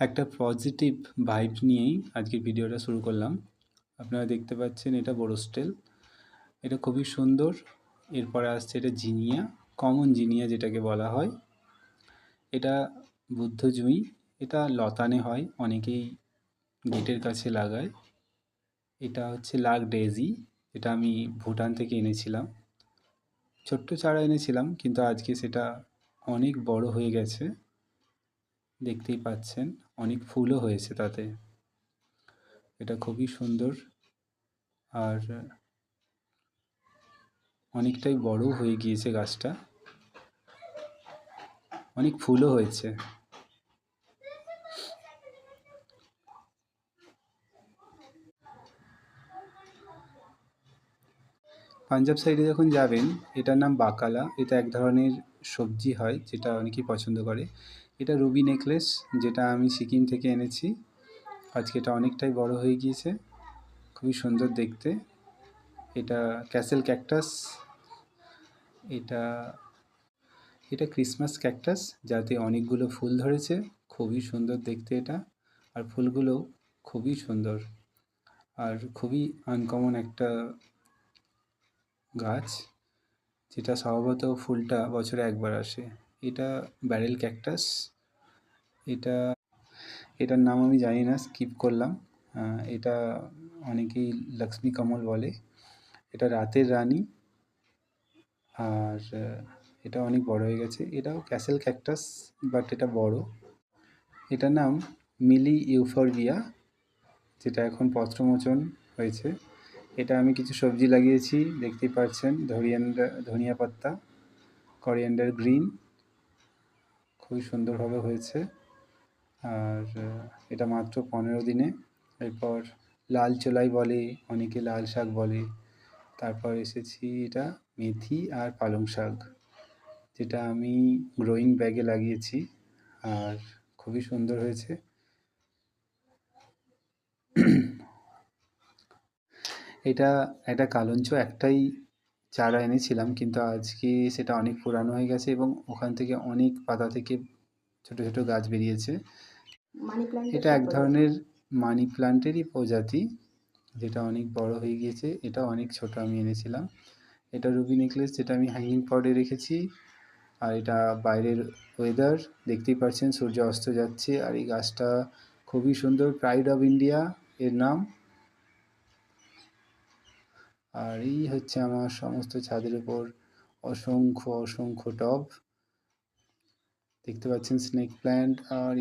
একটা positive vibe নিয়েই আজকের ভিডিওটা শুরু করলাম। আপনারা দেখতে পাচ্ছেন এটা বোরোস্টেল। এটা খুবই সুন্দর। এরপরে আসছে এটা জিনিয়া, কমন জিনিয়া যেটাকে বলা হয়। এটা বুদ্ধ জুঁই। এটা লতানে হয়, অনেকেই গেটের কাছে লাগায়। এটা হচ্ছে লাক ডেজি, এটা আমি ভুটান থেকে এনেছিলাম। ছোট্ট চারা এনেছিলাম, কিন্তু আজকে সেটা অনেক বড় হয়ে গেছে। দেখতেই পাচ্ছেন অনেক ফুলও হয়েছে তাতে। এটা খুবই সুন্দর আর অনেকটাই বড়ও হয়ে গিয়েছে গাছটা, অনেক ফুলও হয়েছে। পাঞ্জাব সাইডে যখন যাবেন, এটার নাম বাকালা। এটা এক ধরনের সবজি হয় যেটা অনেকেই পছন্দ করে। এটা রুবি নেকলেস, যেটা আমি সিকিম থেকে এনেছি। আজকে এটা অনেকটাই বড় হয়ে গিয়েছে, খুবই সুন্দর দেখতে। এটা ক্যাসেল ক্যাকটাস। এটা এটা ক্রিসমাস ক্যাকটাস, যাতে অনেকগুলো ফুল ধরেছে। খুবই সুন্দর দেখতে এটা, আর ফুলগুলো খুবই সুন্দর আর খুবই আনকমন একটা গাছ, যেটা স্বভাবত ফুলটা বছরে একবার আসে। এটা ব্যারেল ক্যাকটাস। এটা এটার নাম আমি জানি না, স্কিপ করলাম। এটা অনেকেই লক্ষ্মী কমল বলে। এটা রাতের রানী, আর এটা অনেক বড় হয়ে গেছে। এটাও ক্যাসেল ক্যাকটাস, বাট এটা বড়। এটার নাম মিলি ইউফরবিয়া, যেটা এখন পত্রমোচন হয়েছে। এটা আমি কিছু সবজি লাগিয়েছি, দেখতেই পাচ্ছেন। ধনিয়া পাত্তা, করিয়েন্ডার গ্রিন, খুবই সুন্দরভাবে হয়েছে। আর এটা মাত্র 15 দিনে। এরপর লাল চোলাই বলে, অনেকে লাল শাক বলে। তারপর এসেছি এটা মেথি আর পালং শাক, যেটা আমি গ্রোয়িং ব্যাগে লাগিয়েছি আর খুবই সুন্দর হয়েছে। এটা একটা কালঞ্চ একটাই চারা এনেছিলাম, কিন্তু আজকে সেটা অনেক পুরানো হয়ে গেছে এবং ওখান থেকে অনেক পাতা থেকে ছোট ছোট গাছ বেরিয়েছে। এটা এক ধরনের মানি প্লান্টেরই প্রজাতি, যেটা অনেক বড় হয়ে গিয়েছে। এটা অনেক ছোট আমি এনেছিলাম। এটা রুবি নেকলেস, যেটা আমি হ্যাঙ্গিং পটে রেখেছি। আর এটা বাইরের ওয়েদার, দেখতেই পাচ্ছেন সূর্য অস্ত যাচ্ছে। আর এই গাছটা খুবই সুন্দর, প্রাইড অফ ইন্ডিয়া এর নাম। আর এই হচ্ছে আমার সমস্ত ছাদের উপর অসংখ্য অসংখ্য টব, দেখতে পাচ্ছেন স্নেক প্ল্যান্ট। আর